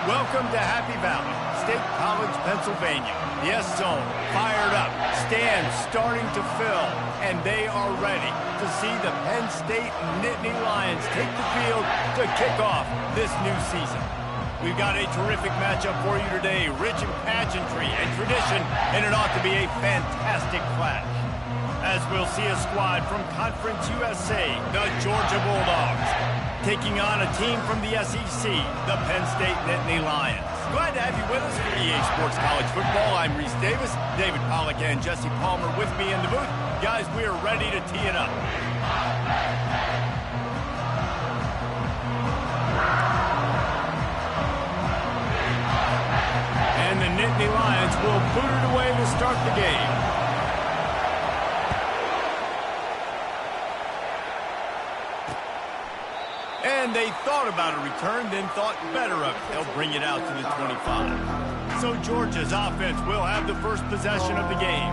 Welcome to Happy Valley, State College, Pennsylvania. The S-Zone fired up, stands starting to fill, and they are ready to see the Penn State Nittany Lions take the field to kick off this new season. We've got a terrific matchup for you today, rich in pageantry and tradition, and it ought to be a fantastic clash. As we'll see a squad from Conference USA, the Georgia Bulldogs, taking on a team from the SEC, the Penn State Nittany Lions. Glad to have you with us for EA Sports College Football. I'm Reese Davis, David Pollack and Jesse Palmer with me in the booth. Guys, we are ready to tee it up. And the Nittany Lions will boot it away to start the game. And they thought about a return, then thought better of it. They'll bring it out to the 25. So Georgia's offense will have the first possession of the game.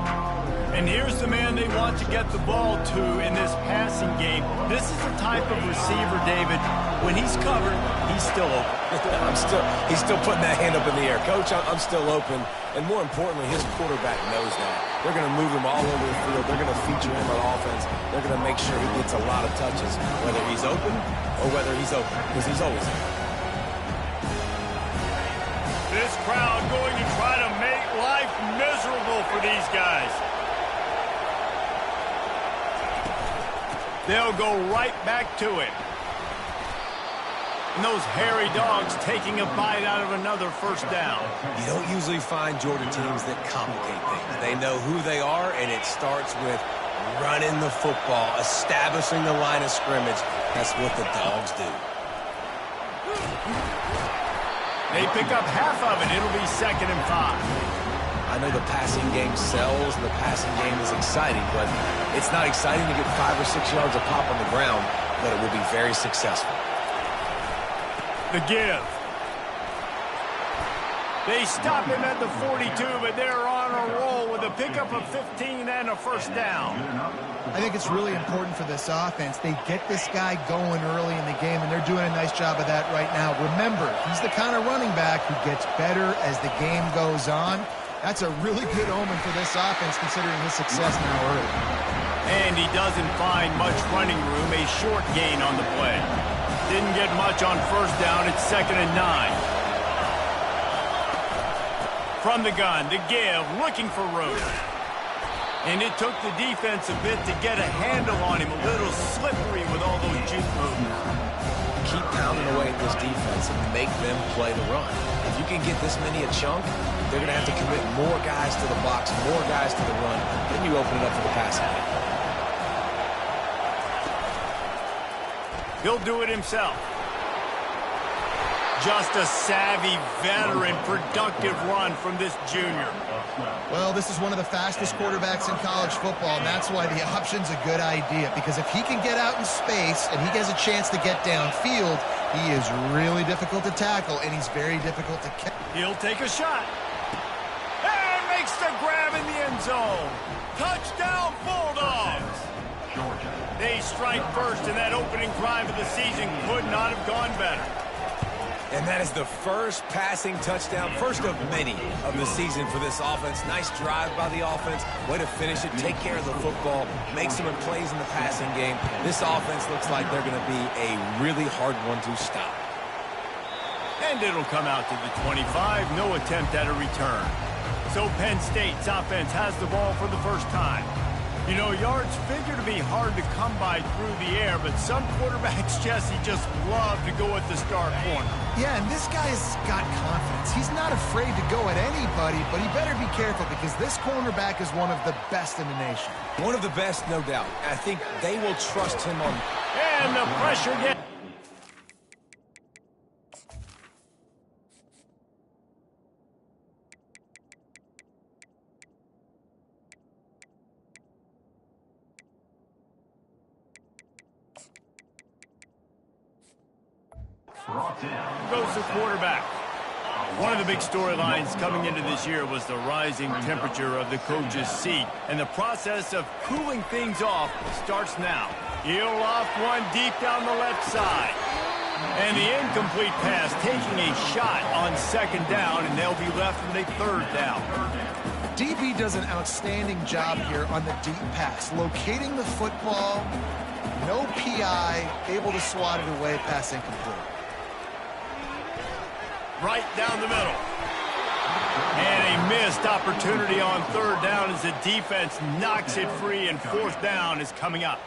And here's the man they want to get the ball to in this passing game. This is the type of receiver, David, when he's covered, he's still open. He's still putting that hand up in the air. Coach, I'm still open. And more importantly, his quarterback knows that. They're going to move him all over the field. They're going to feature him on offense. They're going to make sure he gets a lot of touches, whether he's open or whether he's open, because he's always open. This crowd going to try to make life miserable for these guys. They'll go right back to it. And those hairy dogs taking a bite out of another first down. You don't usually find Georgia teams that complicate things. They know who they are, and it starts with running the football, establishing the line of scrimmage. That's what the dogs do. They pick up half of it. It'll be 2nd and 5. I know the passing game sells, and the passing game is exciting, but it's not exciting to get 5 or 6 yards a pop on the ground, but it will be very successful. The give. They stop him at the 42, but they're on a roll with a pickup of 15 and a first down. I think it's really important for this offense. They get this guy going early in the game, and they're doing a nice job of that right now. Remember, he's the kind of running back who gets better as the game goes on. That's a really good omen for this offense, considering his success now early. And he doesn't find much running room, a short gain on the play. Didn't get much on first down. It's 2nd and 9. From the gun, the give, looking for room. And it took the defense a bit to get a handle on him. A little slippery with all those juke moves. Keep pounding away at this defense and make them play the run. If you can get this many a chunk, they're going to have to commit more guys to the box, more guys to the run. Then you open it up for the passing game. He'll do it himself. Just a savvy, veteran, productive run from this junior. Well, this is one of the fastest quarterbacks in college football, and that's why the option's a good idea, because if he can get out in space and he has a chance to get downfield, he is really difficult to tackle, and he's very difficult to catch. He'll take a shot. And makes the grab in the end zone. Touchdown, Bulldogs! They strike first, and that opening drive of the season could not have gone better. And that is the first passing touchdown, first of many of the season for this offense. Nice drive by the offense. Way to finish it, take care of the football, make some plays in the passing game. This offense looks like they're going to be a really hard one to stop. And it'll come out to the 25. No attempt at a return. So Penn State's offense has the ball for the first time. You know, yards figure to be hard to come by through the air, but some quarterbacks, Jesse, just love to go at the start corner. Yeah, and this guy's got confidence. He's not afraid to go at anybody, but he better be careful because this cornerback is one of the best in the nation. One of the best, no doubt. I think they will trust him on. And the pressure gets. Goes the quarterback. One of the big storylines coming into this year was the rising temperature of the coach's seat, and the process of cooling things off starts now. He'll off one deep down the left side. And the incomplete pass taking a shot on second down, and they'll be left with a third down. DB does an outstanding job here on the deep pass, locating the football, no PI, able to swat it away, pass incomplete. Right down the middle. And a missed opportunity on third down as the defense knocks it free, and fourth down is coming up.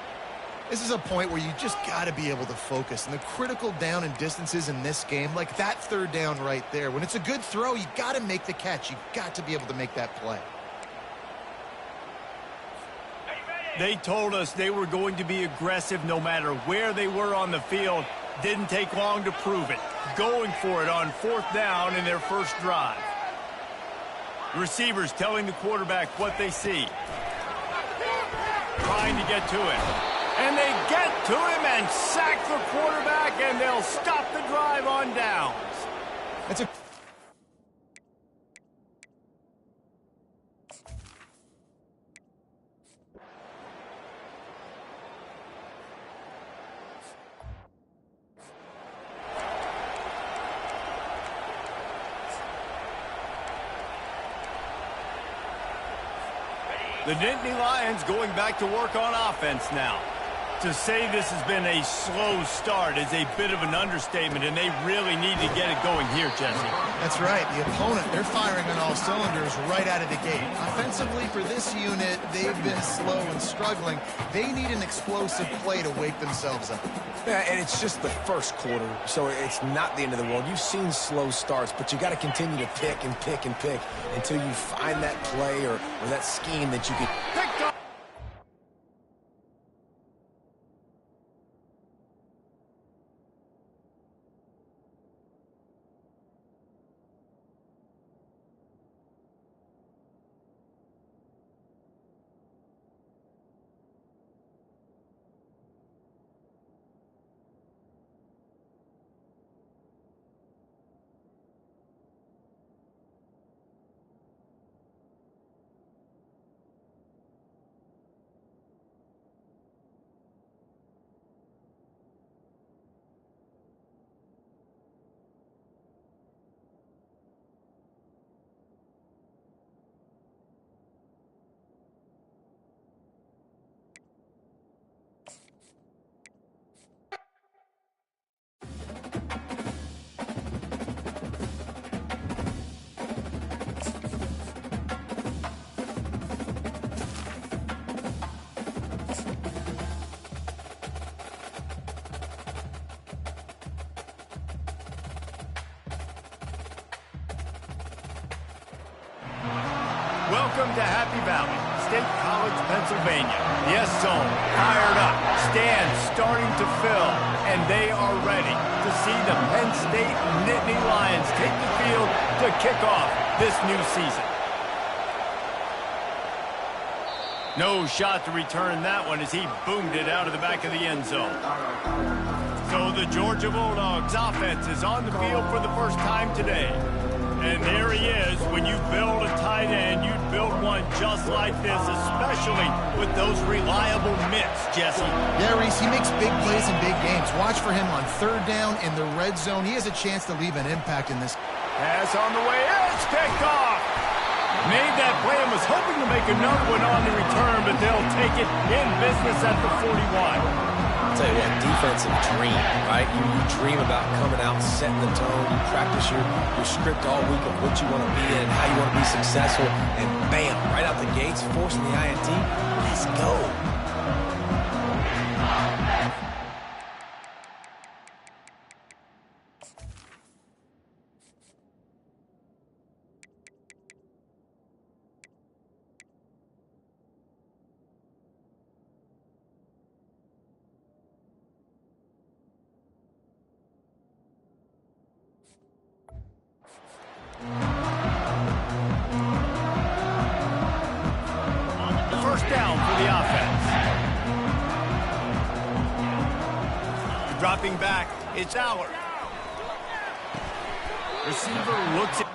This is a point where you just got to be able to focus. And the critical down and distances in this game, like that third down right there, when it's a good throw, you got to make the catch. You got to be able to make that play. They told us they were going to be aggressive no matter where they were on the field. Didn't take long to prove it. Going for it on fourth down in their first drive. The receivers telling the quarterback what they see. Trying to get to him. And they get to him and sack the quarterback, and they'll stop the drive on downs. That's a... The Nittany Lions going back to work on offense now. To say this has been a slow start is a bit of an understatement, and they really need to get it going here, Jesse. That's right. The opponent, they're firing on all cylinders right out of the gate. Offensively, for this unit, they've been slow and struggling. They need an explosive play to wake themselves up. Yeah, and it's just the first quarter, so it's not the end of the world. You've seen slow starts, but you got to continue to pick and pick and pick until you find that play or that scheme that you can... Picked up. Welcome to Happy Valley, State College, Pennsylvania. The S-Zone fired up, stands starting to fill, and they are ready to see the Penn State Nittany Lions take the field to kick off this new season. No shot to return that one as he boomed it out of the back of the end zone. So the Georgia Bulldogs offense is on the field for the first time today. And there he is. When you build a tight end, you build one just like this, especially with those reliable mitts, Jesse. Yeah, Reese, he makes big plays in big games. Watch for him on third down in the red zone. He has a chance to leave an impact in this. Pass on the way. It's picked off. Made that play and was hoping to make another one on the return, but they'll take it in business at the 41. I'll tell you what, defensive dream, right? You dream about coming out, setting the tone. You practice your script all week of what you want to be in, how you want to be successful, and bam, right out the gates, forcing the INT. Let's go. First down for the offense. Dropping back, it's Allard. Receiver looks at...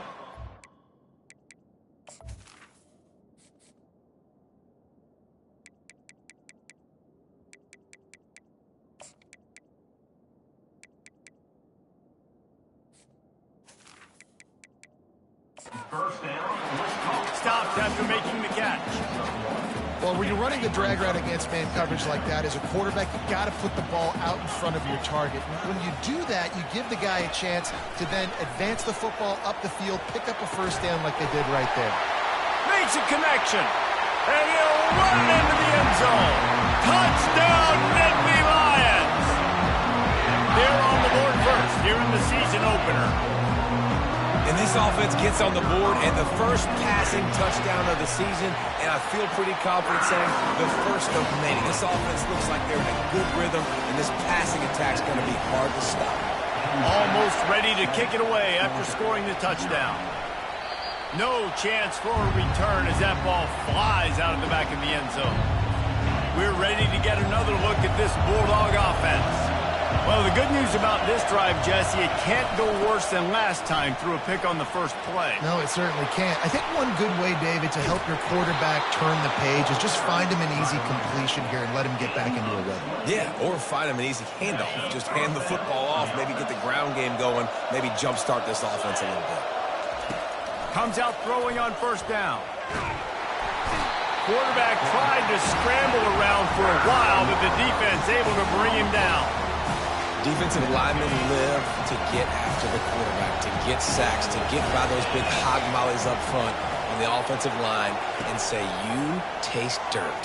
after making the catch. Well, when you're running the drag route against man coverage like that, as a quarterback, you got to put the ball out in front of your target. When you do that, you give the guy a chance to then advance the football up the field, pick up a first down like they did right there. Makes a connection, and he'll run it into the end zone. Touchdown, Nittany Lions! They're on the board first here in the season opener. And this offense gets on the board and the first passing touchdown of the season, and I feel pretty confident saying the first of many. This offense looks like they're in a good rhythm, and this passing attack's going to be hard to stop. Almost ready to kick it away after scoring the touchdown. No chance for a return as that ball flies out of the back of the end zone. We're ready to get another look at this Bulldog offense. Well, the good news about this drive, Jesse, it can't go worse than last time through a pick on the first play. No, it certainly can't. I think one good way, David, to help your quarterback turn the page is just find him an easy completion here and let him get back into a rhythm. Yeah, or find him an easy handoff. Just hand the football off, maybe get the ground game going, maybe jumpstart this offense a little bit. Comes out throwing on first down. Quarterback tried to scramble around for a while, but the defense able to bring him down. Defensive linemen live to get after the quarterback, to get sacks, to get by those big hog mollies up front on the offensive line and say, you taste dirt.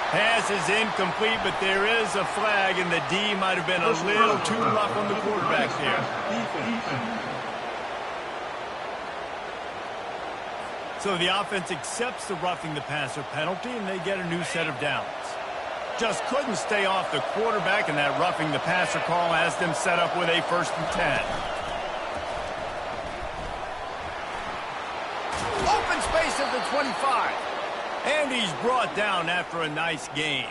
Pass is incomplete, but there is a flag, and the D might have been a little too rough on the quarterback there. So the offense accepts the roughing the passer penalty, and they get a new set of downs. Just couldn't stay off the quarterback, and that roughing the passer call has them set up with a 1st and 10. Open space at the 25. And he's brought down after a nice game.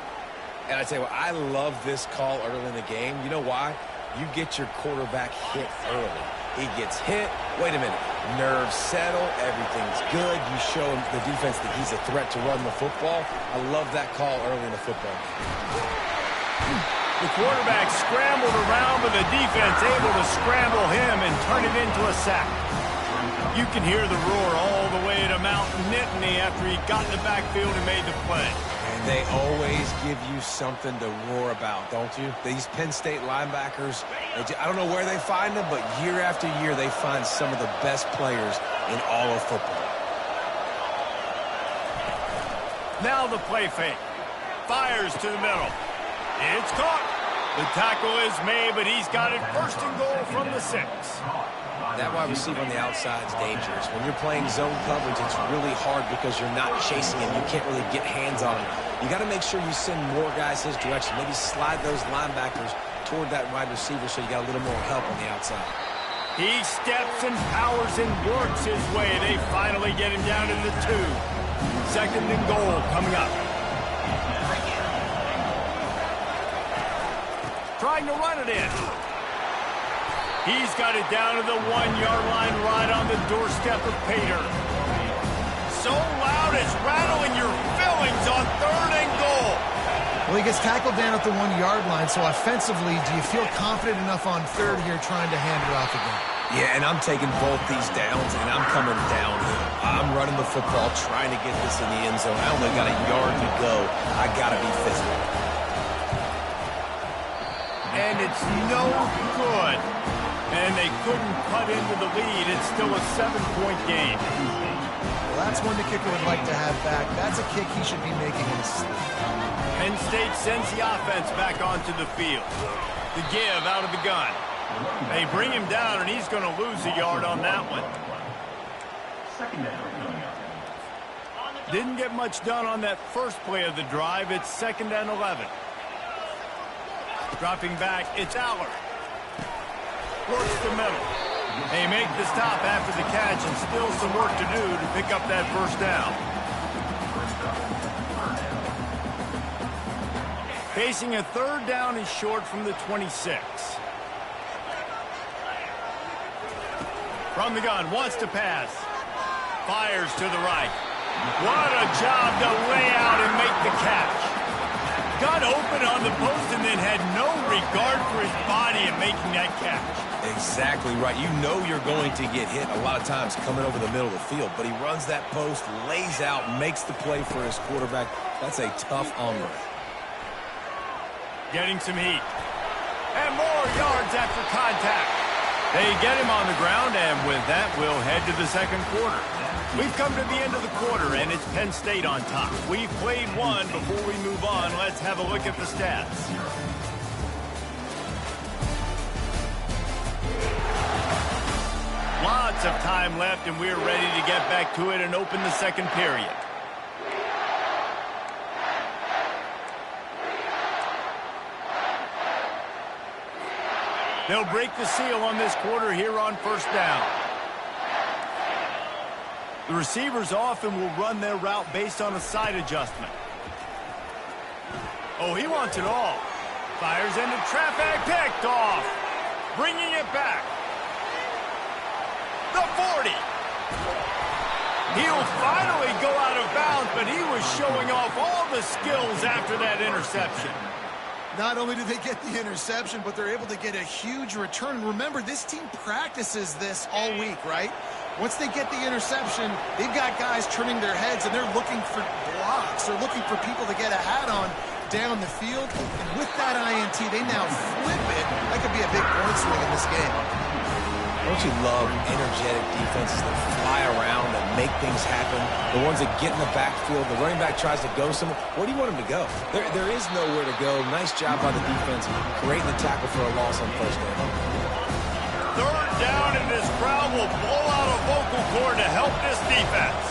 And I tell you what, I love this call early in the game. You know why? You get your quarterback hit early. He gets hit. Wait a minute. Nerves settle. Everything's good. You show him the defense that he's a threat to run the football. I love that call early in the football. The quarterback scrambled around, but the defense able to scramble him and turn it into a sack. You can hear the roar all the way to Mount Nittany after he got in the backfield and made the play. And they always give you something to roar about, don't you? These Penn State linebackers, I don't know where they find them, but year after year they find some of the best players in all of football. Now the play fake. Fires to the middle. It's caught. The tackle is made, but he's got it 1st and goal from the 6. That wide receiver on the outside is dangerous. When you're playing zone coverage, it's really hard because you're not chasing him. You can't really get hands on him. You got to make sure you send more guys his direction. Maybe slide those linebackers toward that wide receiver so you got a little more help on the outside. He steps and powers and works his way. They finally get him down to the 2. 2nd and goal coming up. Trying to run it in. He's got it down to the 1-yard line right on the doorstep of Pater. So loud it's rattling your fillings on 3rd and goal. Well, he gets tackled down at the 1-yard line, so offensively, do you feel confident enough on 3rd here trying to hand it off again? Yeah, and I'm taking both these downs, and I'm coming downhill. I'm running the football, trying to get this in the end zone. I only got a yard to go. I got to be physical. And it's no good. And they couldn't cut into the lead. It's still a 7-point game. Well, that's one the kicker would like to have back. That's a kick he should be making in his sleep. Penn State sends the offense back onto the field. The give out of the gun. They bring him down, and he's going to lose a yard on that one. Didn't get much done on that first play of the drive. It's 2nd and 11. Dropping back, it's Aller. Works the middle. They make the stop after the catch, and still some work to do to pick up that 1st down. Facing a 3rd down and short from the 26. From the gun, wants to pass. Fires to the right. What a job to lay out and make the catch. Got open on the post and then had no regard for his body in making that catch. Exactly right. You know you're going to get hit a lot of times coming over the middle of the field, but he runs that post, lays out, makes the play for his quarterback. That's a tough hombre. Getting some heat. And more yards after contact. They get him on the ground, and with that, we'll head to the second quarter. We've come to the end of the quarter, and it's Penn State on top. We've played one. Before we move on, let's have a look at the stats. Lots of time left, and we're ready to get back to it and open the second period. They'll break the seal on this quarter here on first down. The receivers often will run their route based on a side adjustment. Oh, he wants it all. Fires into traffic, picked off. Bringing it back. The 40. He'll finally go out of bounds, but he was showing off all the skills after that interception. Not only do they get the interception, but they're able to get a huge return. Remember, this team practices this all week, right? Once they get the interception, they've got guys turning their heads, and they're looking for blocks. They're looking for people to get a hat on down the field. And with that INT, they now flip it. That could be a big point swing in this game. Don't you love energetic defenses that fly around and make things happen? The ones that get in the backfield, the running back tries to go somewhere. Where do you want him to go? There is nowhere to go. Nice job by the defense, creating the tackle for a loss on first down. Third down, and this crowd will blow out a vocal cord to help this defense.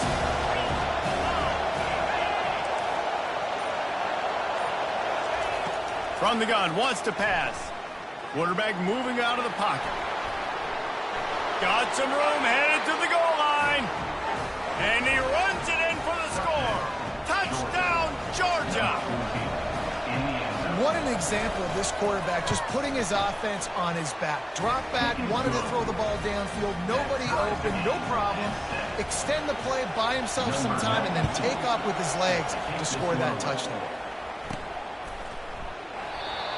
From the gun, wants to pass. Quarterback moving out of the pocket. Got some room, headed to the goal line. And he runs it in for the score. Touchdown, Georgia. What an example of this quarterback just putting his offense on his back. Drop back, wanted to throw the ball downfield, nobody open, no problem. Extend the play, buy himself some time, and then take off with his legs to score that touchdown.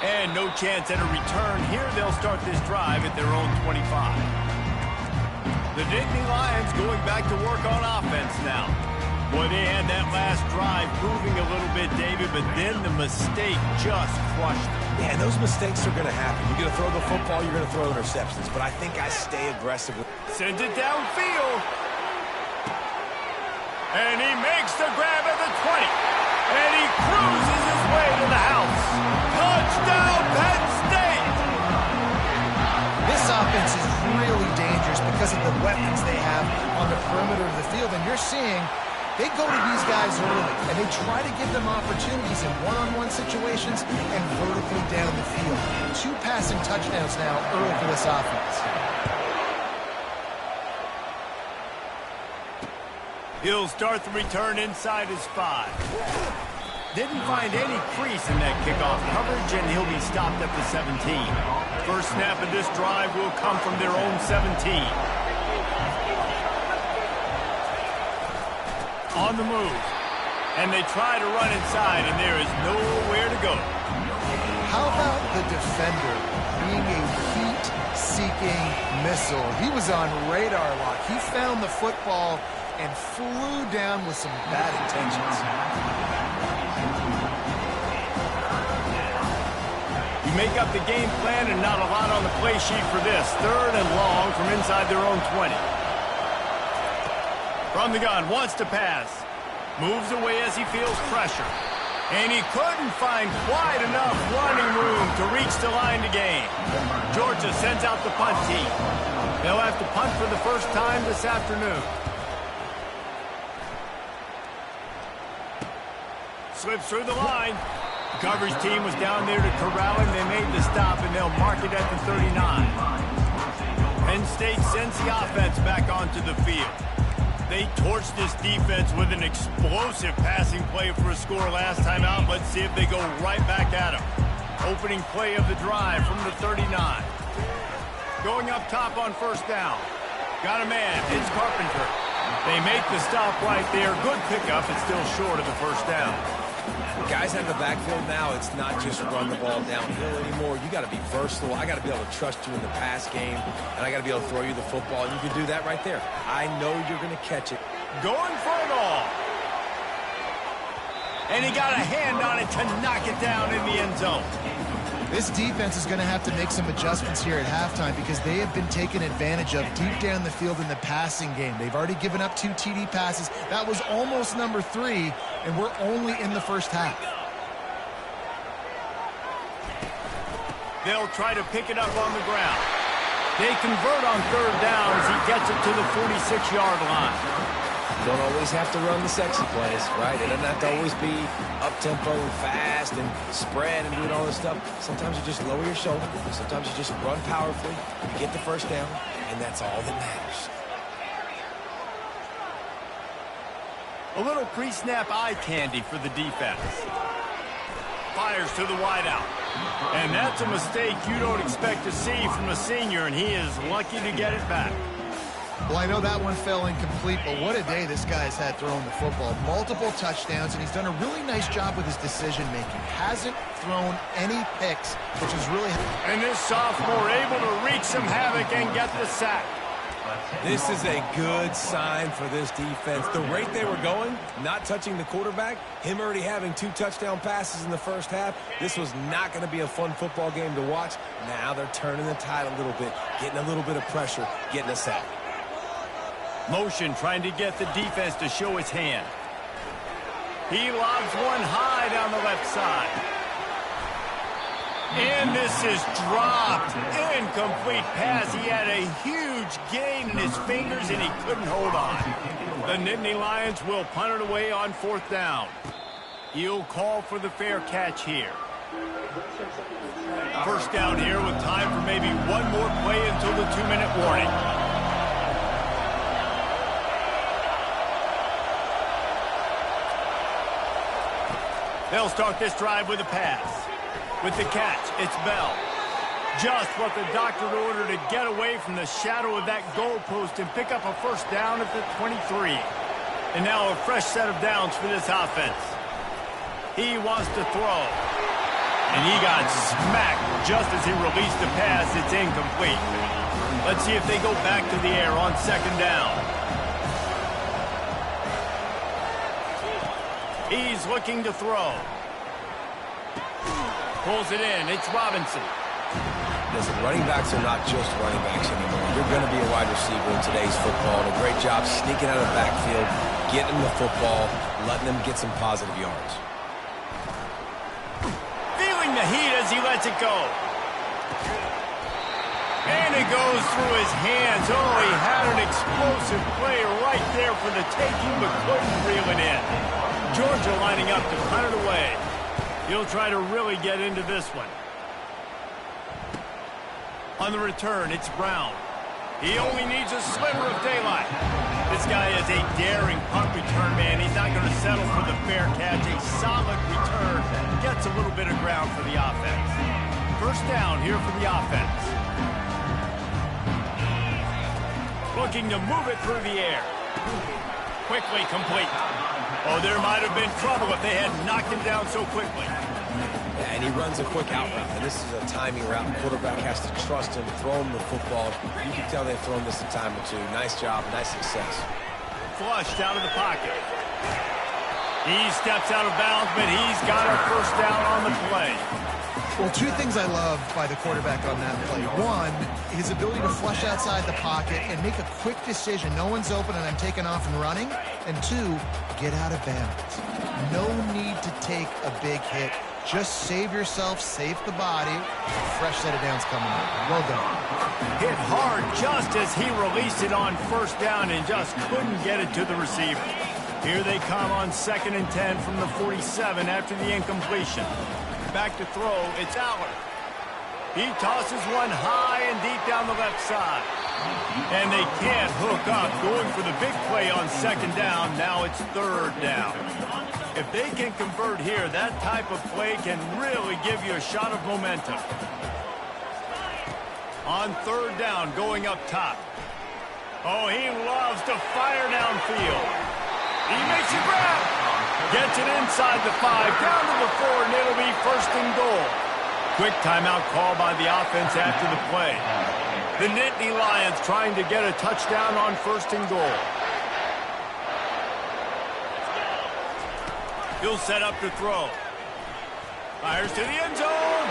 And no chance at a return. Here they'll start this drive at their own 25. The Nittany Lions going back to work on offense now. Boy, they had that last drive proving a little bit, David, but then the mistake just crushed them. Yeah, those mistakes are going to happen. You're going to throw the football, you're going to throw interceptions, but I think I stay aggressive. Sends it downfield. And he makes the grab at the 20. And he cruises his way to the house. Touchdown, Penn State! This offense is really dangerous because of the weapons they have on the perimeter of the field. And you're seeing they go to these guys early, and they try to give them opportunities in one-on-one situations and vertically down the field. 2 passing touchdowns now early for this offense. He'll start the return inside his 5. Didn't find any crease in that kickoff coverage, and he'll be stopped at the 17. First snap of this drive will come from their own 17. On the move. And they try to run inside, and there is nowhere to go. How about the defender being a heat-seeking missile? He was on radar lock. He found the football and flew down with some bad intentions. You make up the game plan and not a lot on the play sheet for this. Third and long from inside their own 20. From the gun, wants to pass. Moves away as he feels pressure. And he couldn't find quite enough running room to reach the line to gain. Georgia sends out the punt team. They'll have to punt for the first time this afternoon. Slips through the line. The coverage team was down there to corral him. They made the stop, and they'll mark it at the 39. Penn State sends the offense back onto the field. They torched this defense with an explosive passing play for a score last time out. Let's see if they go right back at him. Opening play of the drive from the 39. Going up top on first down. Got a man. It's Carpenter. They make the stop right there. Good pickup. It's still short of the first down. Guys out of the backfield now, it's not just run the ball downhill anymore. You got to be versatile. I got to be able to trust you in the pass game, and I got to be able to throw you the football, and you can do that right there. I know you're going to catch it. Going for it all. And he got a hand on it to knock it down in the end zone. This defense is going to have to make some adjustments here at halftime because they have been taken advantage of deep down the field in the passing game. They've already given up 2 TD passes. That was almost number 3, and we're only in the first half. They'll try to pick it up on the ground. They convert on 3rd down as he gets it to the 46-yard line. Don't always have to run the sexy plays, right? It doesn't have to always be up-tempo and fast and spread and doing all this stuff. Sometimes you just lower your shoulder. Sometimes you just run powerfully. You get the first down, and that's all that matters. A little pre-snap eye candy for the defense. Fires to the wideout. And that's a mistake you don't expect to see from a senior, and he is lucky to get it back. Well, I know that one fell incomplete, but what a day this guy's had throwing the football. Multiple touchdowns, and he's done a really nice job with his decision-making. Hasn't thrown any picks, which is really... And this sophomore able to wreak some havoc and get the sack. This is a good sign for this defense. The rate they were going, not touching the quarterback, him already having 2 touchdown passes in the first half, this was not going to be a fun football game to watch. Now they're turning the tide a little bit, getting a little bit of pressure, getting a sack. Motion trying to get the defense to show his hand. He lobs one high down the left side. And this is dropped. Incomplete pass. He had a huge gain in his fingers and he couldn't hold on. The Nittany Lions will punt it away on 4th down. He'll call for the fair catch here. First down here with time for maybe one more play until the 2-minute warning. They'll start this drive with a pass. With the catch, it's Bell. Just what the doctor ordered to get away from the shadow of that goalpost and pick up a first down at the 23. And now a fresh set of downs for this offense. He wants to throw. And he got smacked just as he released the pass. It's incomplete. Let's see if they go back to the air on 2nd down. He's looking to throw. Pulls it in. It's Robinson. Listen, running backs are not just running backs anymore. You're going to be a wide receiver in today's football. And a great job sneaking out of the backfield, getting the football, letting them get some positive yards. Feeling the heat as he lets it go. And it goes through his hands. Oh, he had an explosive play right there for the taking, but couldn't reel it in. Georgia lining up to punt it away. He'll try to really get into this one. On the return, it's Brown. He only needs a sliver of daylight. This guy is a daring punt return man. He's not going to settle for the fair catch. A solid return gets a little bit of ground for the offense. First down here for the offense. Looking to move it through the air. Quickly complete. Oh, there might have been trouble if they had knocked him down so quickly. Yeah, and he runs a quick out route. And this is a timing route. The quarterback has to trust him, throw him the football. You can tell they've thrown this a time or two. Nice job, nice success. Flushed out of the pocket. He steps out of bounds, but he's got a first down on the play. Well, 2 things I love by the quarterback on that play. 1, his ability to flush outside the pocket and make a quick decision. No one's open and I'm taking off and running. And 2, get out of bounds. No need to take a big hit. Just save yourself, save the body. Fresh set of downs coming up. Well done. Hit hard just as he released it on first down and just couldn't get it to the receiver. Here they come on 2nd and 10 from the 47 after the incompletion. Back to throw, it's Aller. He tosses one high and deep down the left side. And they can't hook up, going for the big play on 2nd down. Now it's 3rd down. If they can convert here, that type of play can really give you a shot of momentum. On 3rd down, going up top. Oh, he loves to fire downfield. He makes a grab. Gets it inside the 5, down to the 4, and it'll be first and goal. Quick timeout call by the offense after the play. The Nittany Lions trying to get a touchdown on first and goal. He'll set up to throw. Fires to the end zone.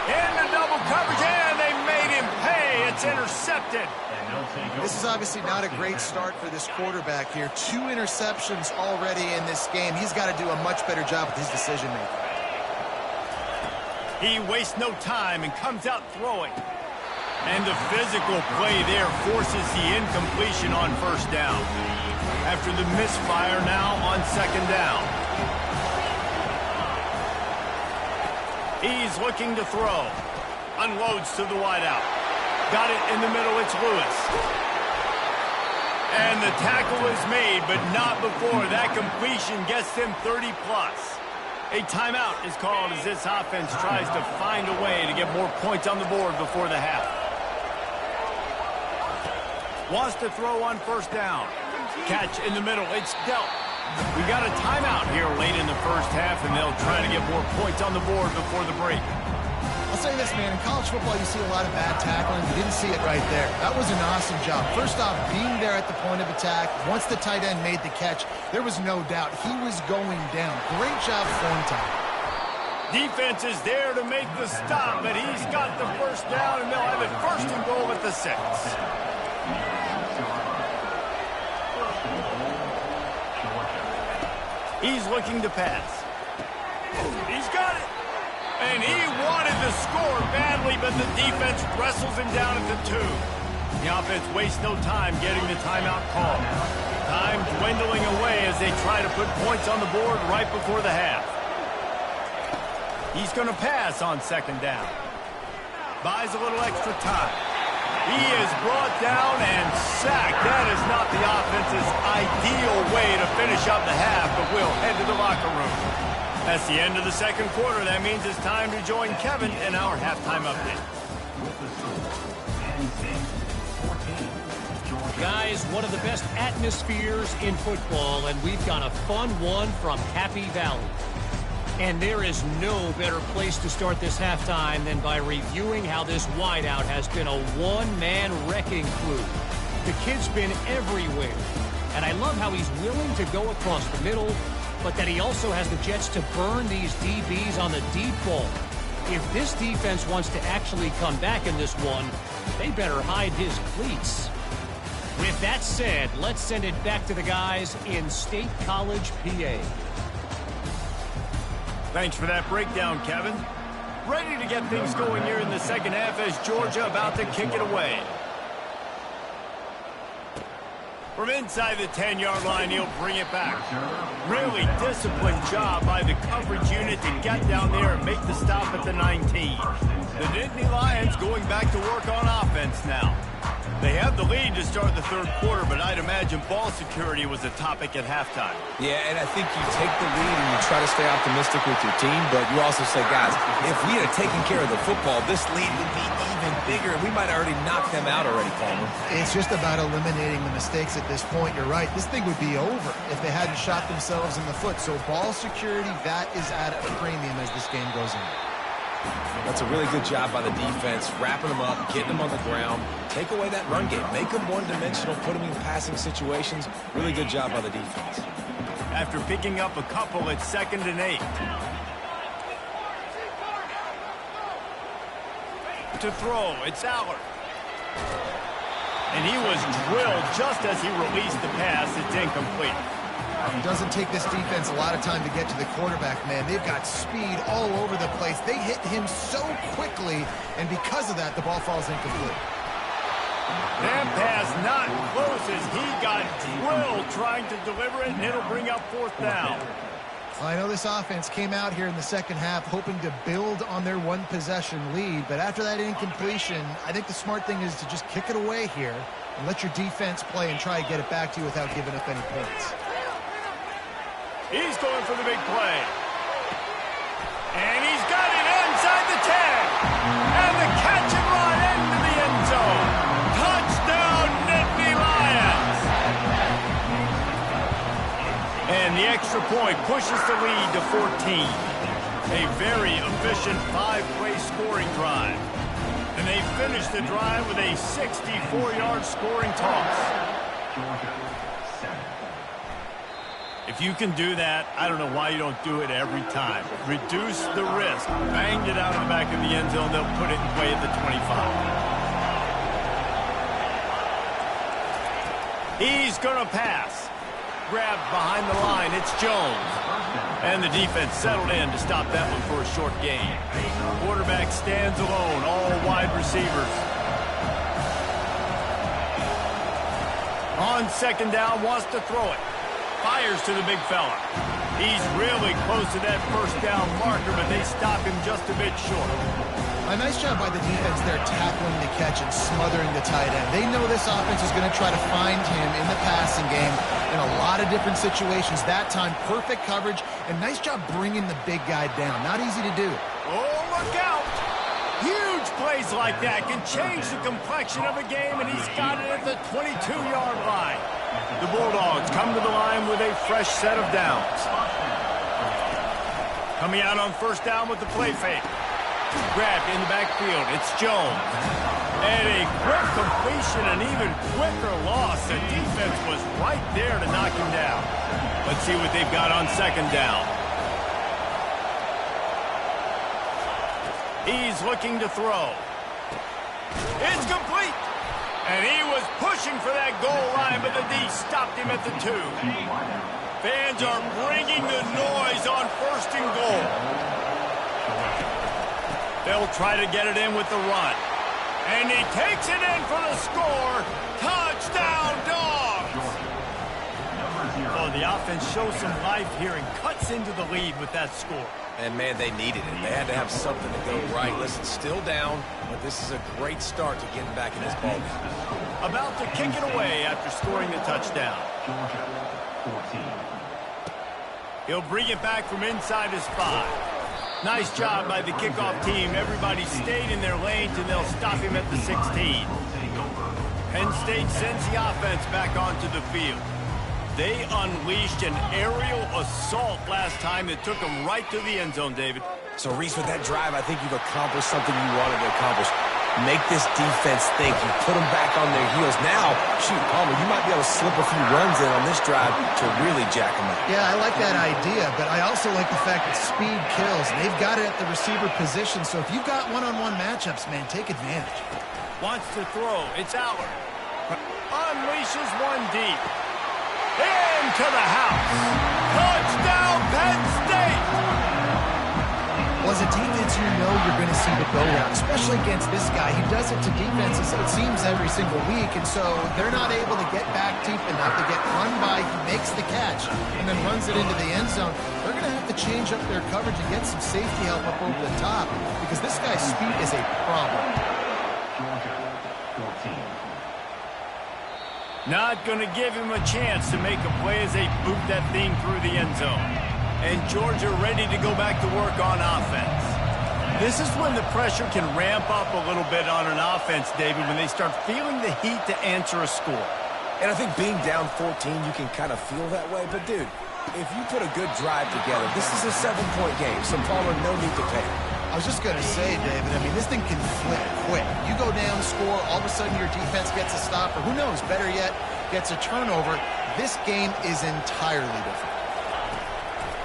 In the double coverage, and they made him pay. It's intercepted. This is obviously not a great start for this quarterback here. 2 interceptions already in this game. He's got to do a much better job with his decision-making. He wastes no time and comes out throwing. And the physical play there forces the incompletion on first down. After the misfire now on second down. He's looking to throw. Unloads to the wideout. Got it in the middle. It's Lewis. And the tackle is made, but not before that completion gets them 30-plus. A timeout is called as this offense tries to find a way to get more points on the board before the half. Wants to throw on first down. Catch in the middle. It's dealt. We got a timeout here late in the first half, and they'll try to get more points on the board before the break. I'll say this, man. In college football, you see a lot of bad tackling. You didn't see it right there. That was an awesome job. First off, being there at the point of attack. Once the tight end made the catch, there was no doubt he was going down. Great job form time. Defense is there to make the stop, but he's got the first down, and they'll have it first and goal at the 6. He's looking to pass. He's got it. And he wanted to score badly, but the defense wrestles him down at the 2. The offense wastes no time getting the timeout call. Time dwindling away as they try to put points on the board right before the half. He's going to pass on second down. Buys a little extra time. He is brought down and sacked. That is not the offense's ideal way to finish up the half, but we'll head to the locker room. That's the end of the second quarter. That means it's time to join Kevin in our halftime update. Guys, one of the best atmospheres in football, and we've got a fun one from Happy Valley. And there is no better place to start this halftime than by reviewing how this wideout has been a one-man wrecking crew. The kid's been everywhere, and I love how he's willing to go across the middle, but that he also has the jets to burn these DBs on the deep ball. If this defense wants to actually come back in this one, they better hide his cleats. With that said, let's send it back to the guys in State College, PA. Thanks for that breakdown, Kevin. Ready to get things going here in the second half as Georgia about to kick it away. From inside the 10-yard line, he'll bring it back. Really disciplined job by the coverage unit to get down there and make the stop at the 19. The Nittany Lions going back to work on offense now. They have the lead to start the third quarter, but I'd imagine ball security was a topic at halftime. Yeah, and I think you take the lead and you try to stay optimistic with your team, but you also say, guys, if we had taken care of the football, this lead would be even bigger. We might have already knocked them out already, Palmer. It's just about eliminating the mistakes at this point. You're right. This thing would be over if they hadn't shot themselves in the foot. So ball security, that is at a premium as this game goes on. That's a really good job by the defense, wrapping them up, getting them on the ground, take away that run game, make them one-dimensional, put them in passing situations. Really good job by the defense. After picking up a couple, it's 2nd and 8. To throw, it's Allard. And he was drilled just as he released the pass. It's incomplete. It doesn't take this defense a lot of time to get to the quarterback, man. They've got speed all over the place. They hit him so quickly, and because of that, the ball falls incomplete. That pass not close as he got drilled trying to deliver it, and it'll bring up 4th down. Well, I know this offense came out here in the second half hoping to build on their one-possession lead, but after that incompletion, I think the smart thing is to just kick it away here and let your defense play and try to get it back to you without giving up any points. He's going for the big play. And he's got it inside the 10. And the catch and run into the end zone. Touchdown, Nittany Lions. And the extra point point pushes the lead to 14. A very efficient 5-play scoring drive. And they finish the drive with a 64-yard scoring toss. If you can do that, I don't know why you don't do it every time. Reduce the risk. Banged it out of the back of the end zone. They'll put it in play at the 25. He's going to pass. Grabbed behind the line. It's Jones. And the defense settled in to stop that one for a short gain. Quarterback stands alone. All wide receivers. On second down, wants to throw it. Fires to the big fella. He's really close to that first down marker, but they stop him just a bit short. A nice job by the defense there tackling the catch and smothering the tight end. They know this offense is going to try to find him in the passing game in a lot of different situations. That time, perfect coverage, and nice job bringing the big guy down. Not easy to do. Oh, look out! Huge plays like that can change the complexion of a game, and he's got it at the 22-yard line. The Bulldogs come to the line with a fresh set of downs. Coming out on first down with the play fake. Grabbed in the backfield. It's Jones. And a quick completion, an even quicker loss. The defense was right there to knock him down. Let's see what they've got on second down. He's looking to throw. It's complete. And he was pushing for that goal line, but the D stopped him at the 2. Fans are bringing the noise on first and goal. They'll try to get it in with the run. And he takes it in for the score. Touchdown, Dogs! Oh, the offense shows some life here and cuts into the lead with that score. And, man, they needed it. They had to have something to go right. Listen, still down, but this is a great start to getting back in this ball game. About to kick it away after scoring the touchdown. He'll bring it back from inside his 5. Nice job by the kickoff team. Everybody stayed in their lanes, and they'll stop him at the 16. Penn State sends the offense back onto the field. They unleashed an aerial assault last time that took them right to the end zone, David. So, Reese, with that drive, I think you've accomplished something you wanted to accomplish. Make this defense think. You put them back on their heels. Now, shoot, Palmer, you might be able to slip a few runs in on this drive to really jack them up. Yeah, I like that idea, but I also like the fact that speed kills. And they've got it at the receiver position, so if you've got one-on-one matchups, man, take advantage. Wants to throw. It's Allard. Unleashes one deep. Into the house. Touchdown, Penn State! Well, as a defense, you know you're going to see the go-round, especially against this guy. He does it to defenses, it seems, every single week, and so they're not able to get back deep enough to get run by. He makes the catch and then runs it into the end zone. They're going to have to change up their coverage and get some safety help up over the top because this guy's speed is a problem. Not going to give him a chance to make a play as they boot that thing through the end zone. And Georgia ready to go back to work on offense. This is when the pressure can ramp up a little bit on an offense, David, when they start feeling the heat to answer a score. And I think being down 14, you can kind of feel that way. But, dude, if you put a good drive together, this is a 7-point game. So, Palmer, no need to panic. I was just going to say, David, I mean, this thing can flip quick. You go down, score, all of a sudden your defense gets a stop, or who knows, better yet, gets a turnover. This game is entirely different.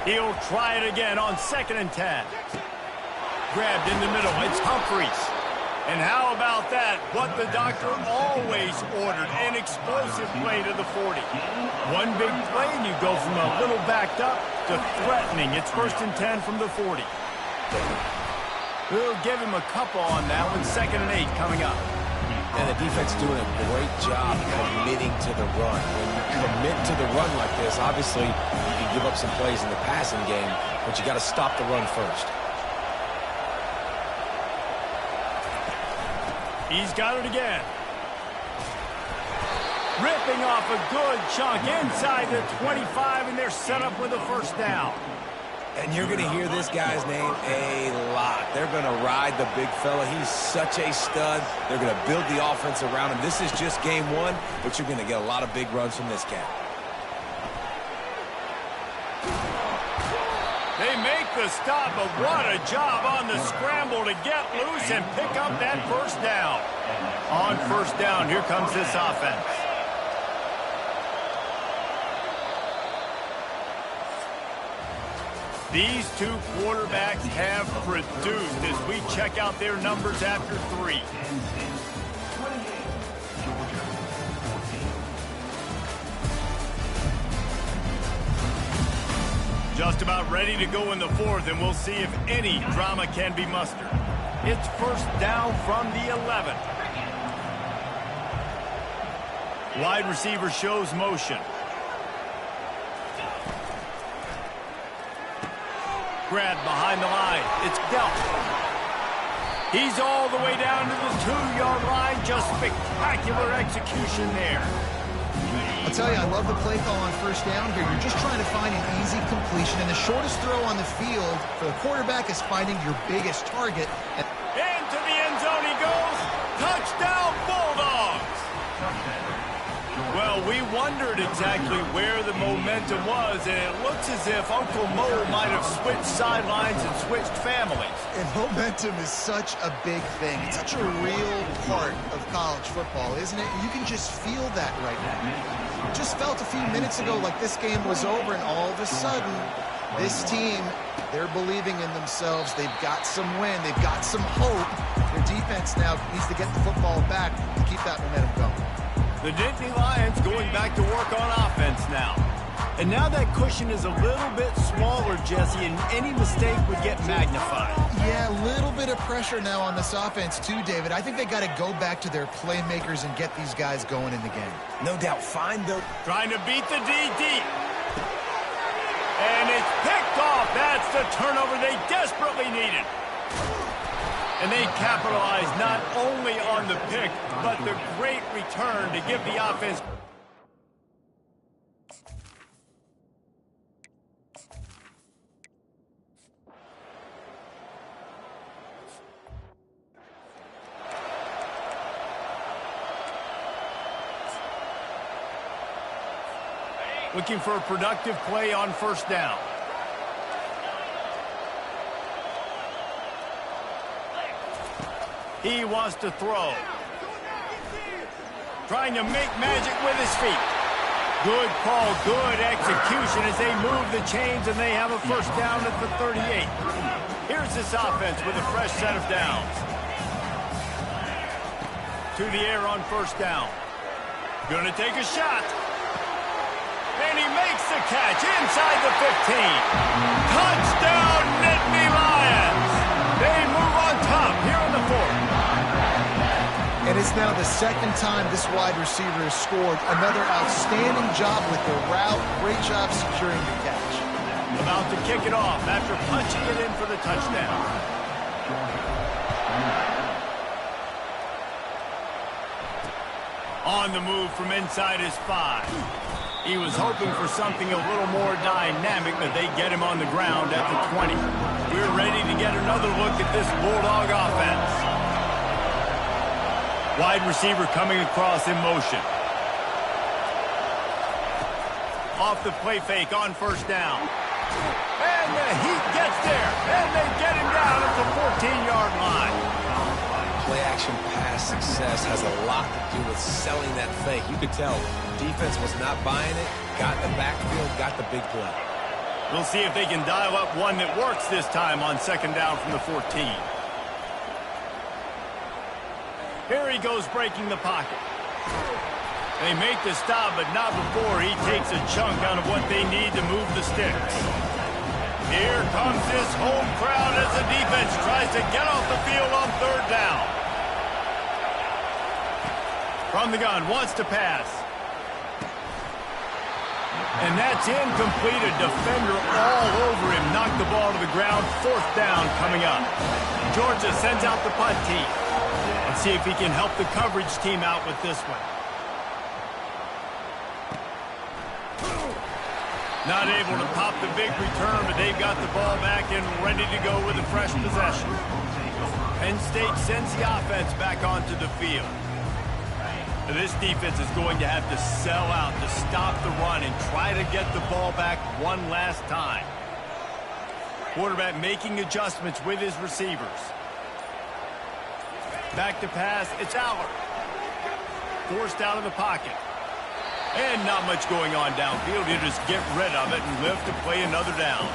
He'll try it again on 2nd and 10. Grabbed in the middle. It's Humphreys. And how about that? What the doctor always ordered, an explosive play to the 40. One big play, and you go from a little backed up to threatening. It's 1st and 10 from the 40. We'll give him a couple on that one. 2nd and 8 coming up. And the defense doing a great job committing to the run. When you commit to the run like this, obviously you can give up some plays in the passing game, but you got to stop the run first. He's got it again. Ripping off a good chunk inside the 25, and they're set up with a first down. And you're going to hear this guy's name a lot. They're going to ride the big fella. He's such a stud. They're going to build the offense around him. This is just game 1, but you're going to get a lot of big runs from this guy. the stop, but what a job on the scramble to get loose and pick up that first down. On first down, here comes this offense. These two quarterbacks have produced as we check out their numbers after 3. Just about ready to go in the 4th, and we'll see if any drama can be mustered. It's first down from the 11. Wide receiver shows motion. Grab behind the line. It's dealt. He's all the way down to the 2-yard line. Just spectacular execution there. I'll tell you, I love the play call on first down here. You're just trying to find an easy completion, and the shortest throw on the field for the quarterback is finding your biggest target. Into the end zone he goes. Touchdown, Bulldogs! Well, we wondered exactly where the momentum was, and it looks as if Uncle Mo might have switched sidelines and switched families. And momentum is such a big thing. It's such a real part of college football, isn't it? You can just feel that right now. Just felt a few minutes ago like this game was over, and all of a sudden, this team, they're believing in themselves. They've got some wind. They've got some hope. Their defense now needs to get the football back to keep that momentum going. The Nittany Lions going back to work on offense now. And now that cushion is a little bit smaller, Jesse, and any mistake would get magnified. Yeah, a little bit of pressure now on this offense too, David. I think they got to go back to their playmakers and get these guys going in the game. No doubt. Find the... Trying to beat the D deep. And it's picked off. That's the turnover they desperately needed. And they capitalized not only on the pick, but the great return to give the offense. Looking for a productive play on first down. He wants to throw. Trying to make magic with his feet. Good call, good execution as they move the chains and they have a first down at the 38. Here's this offense with a fresh set of downs. To the air on first down. Gonna take a shot. And he makes the catch inside the 15. Touchdown, Nittany Lions! They move on top here in the 4th. And it's now the second time this wide receiver has scored. Another outstanding job with the route. Great job securing the catch. About to kick it off after punching it in for the touchdown. On the move from inside his 5. He was hoping for something a little more dynamic, but they get him on the ground at the 20. We're ready to get another look at this Bulldog offense. Wide receiver coming across in motion. Off the play fake on first down. And the Heat gets there, and they get him down at the 14-yard line. Play-action pass success has a lot to do with selling that fake. You could tell defense was not buying it, got in the backfield, got the big play. We'll see if they can dial up one that works this time on second down from the 14. Here he goes breaking the pocket. They make the stop, but not before he takes a chunk out of what they need to move the sticks. Here comes this home crowd as the defense tries to get off the field on third down. From the gun, wants to pass. And that's incomplete. A defender all over him. Knocked the ball to the ground. Fourth down coming up. Georgia sends out the punt team. Let's see if he can help the coverage team out with this one. Not able to pop the big return, but they've got the ball back and ready to go with a fresh possession. Penn State sends the offense back onto the field. This defense is going to have to sell out to stop the run and try to get the ball back one last time. Quarterback making adjustments with his receivers. Back to pass, it's Allard. Forced out of the pocket. And not much going on downfield. He'll just get rid of it and live to play another down.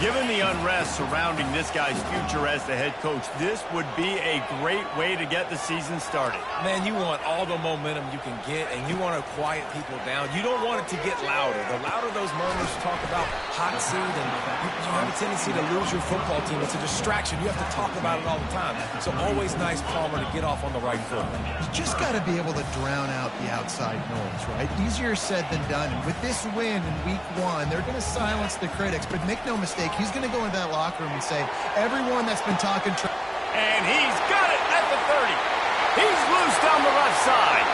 Given the unrest surrounding this guy's future as the head coach, this would be a great way to get the season started. Man, you want all the momentum you can get, and you want to quiet people down. You don't want it to get louder. The louder those murmurs talk about hot seat, and you have a tendency to lose your football team. It's a distraction. You have to talk about it all the time. So always nice, Palmer, to get off on the right foot. You just got to be able to drown out the outside noise, right? Easier said than done. And with this win in week 1, they're going to silence the critics. But make no mistake, he's going to go into that locker room and say, everyone that's been talking... And he's got it at the 30. He's loose down the left side.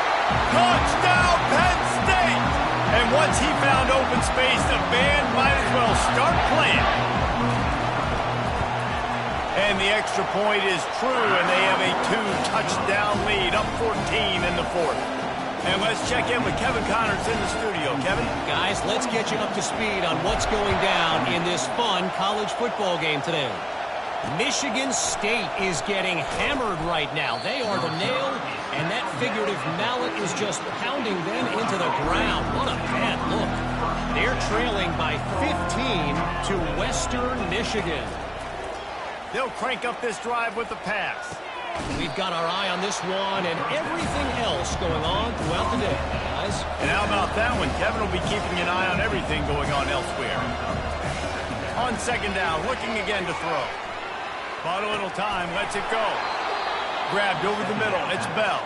Touchdown, Penn State! And once he found open space, the band might as well start playing. And the extra point is true, and they have a 2-touchdown lead, up 14 in the 4th. And let's check in with Kevin Connors in the studio. Kevin? Guys, let's get you up to speed on what's going down in this fun college football game today. Michigan State is getting hammered right now. They are the nail, and that figurative mallet is just pounding them into the ground. What a bad look. They're trailing by 15 to Western Michigan. They'll crank up this drive with the pass. We've got our eye on this one and everything else going on throughout the day, guys. And how about that one? Kevin will be keeping an eye on everything going on elsewhere. On second down, looking again to throw. Bought a little time, lets it go. Grabbed over the middle, it's Bell.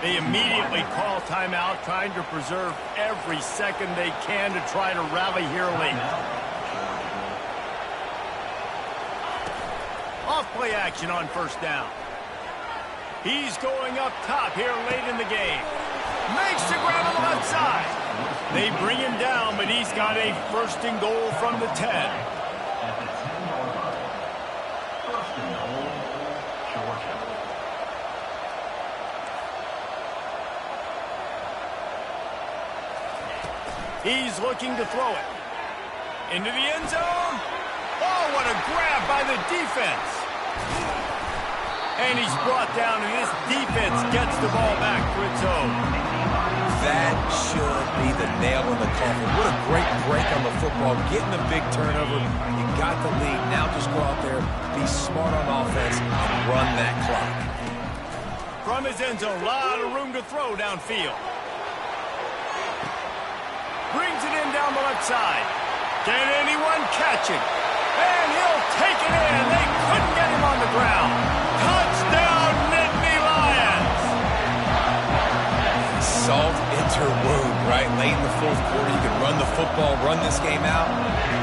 They immediately call timeout, trying to preserve every second they can to try to rally here late. Off play action on first down. He's going up top here late in the game. Makes the grab on the left side. They bring him down, but he's got a first and goal from the 10. He's looking to throw it. Into the end zone. Oh, what a grab by the defense. And he's brought down, and this defense gets the ball back for its own. That should be the nail in the coffin. What a great break on the football. Getting the big turnover. You got the lead. Now just go out there, be smart on offense, and run that clock. From his end zone, a lot of room to throw downfield. Brings it in down the left side. Can anyone catch it? And he'll take it in. They couldn't get him on the ground. Touchdown, Nittany Lions! Salt into wound, right? Late in the 4th quarter, you can run the football, run this game out.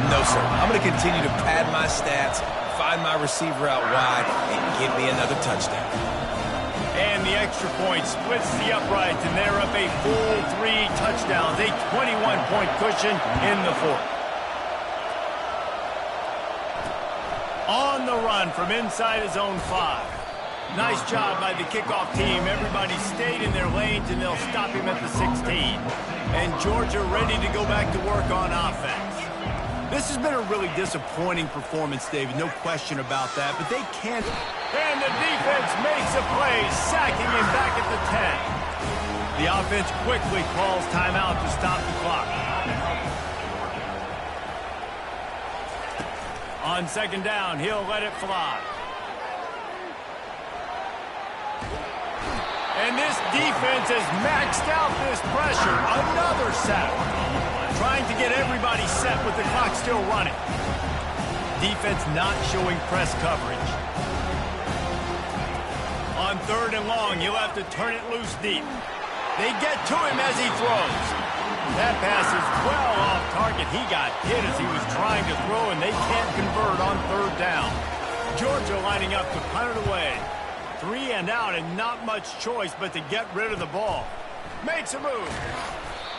No, sir. I'm going to continue to pad my stats, find my receiver out wide, and give me another touchdown. And the extra point splits the uprights, and they're up a full 3 touchdowns, a 21-point cushion in the 4th. On the run from inside his own 5. Nice job by the kickoff team. Everybody stayed in their lanes, and they'll stop him at the 16. And Georgia ready to go back to work on offense. This has been a really disappointing performance, David, no question about that, but they can't. And the defense makes a play, sacking him back at the 10. The offense quickly calls timeout to stop the clock. On second down, he'll let it fly. And this defense has maxed out this pressure. Another sack. Trying to get everybody set with the clock still running. Defense not showing press coverage. On third and long, he'll have to turn it loose deep. They get to him as he throws. That pass is well off target. He got hit as he was trying to throw, and they can't convert on third down. Georgia lining up to punt it away. 3 and out, and not much choice but to get rid of the ball. Makes a move.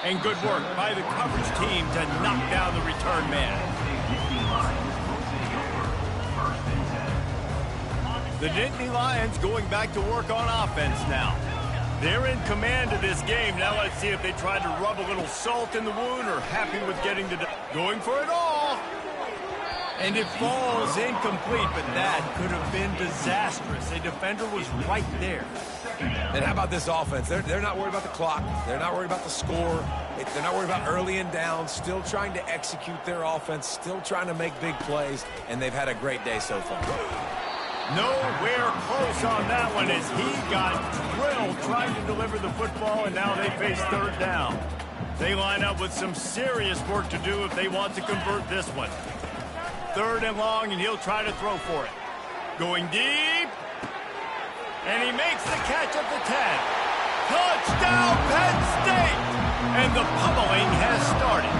And good work by the coverage team to knock down the return man. The Nittany Lions going back to work on offense now. They're in command of this game. Now let's see if they try to rub a little salt in the wound or happy with getting the... Going for it all. And it falls incomplete, but that could have been disastrous. A defender was right there. And how about this offense? They're not worried about the clock. They're not worried about the score. They're not worried about early and down. Still trying to execute their offense. Still trying to make big plays. And they've had a great day so far. Nowhere close on that one as he got drilled trying to deliver the football, and now they face third down. They line up with some serious work to do if they want to convert this one. Third and long, and he'll try to throw for it. Going deep. And he makes the catch at the 10. Touchdown, Penn State! And the pummeling has started.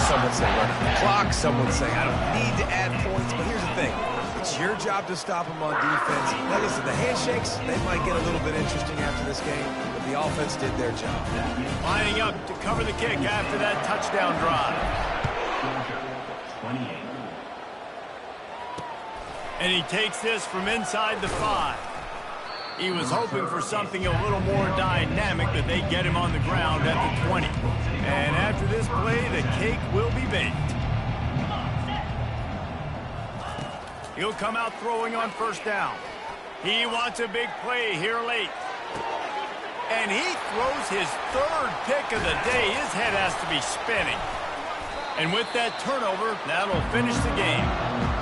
Some would say run the clock. Some would say I don't need to add points. But here's the thing. It's your job to stop them on defense. Now listen, the handshakes, they might get a little bit interesting after this game, but the offense did their job. Lining up to cover the kick after that touchdown drive. 28. And he takes this from inside the 5. He was hoping for something a little more dynamic, but they get him on the ground at the 20. And after this play, the cake will be baked. He'll come out throwing on first down. He wants a big play here late. And he throws his third pick of the day. His head has to be spinning. And with that turnover, that'll finish the game.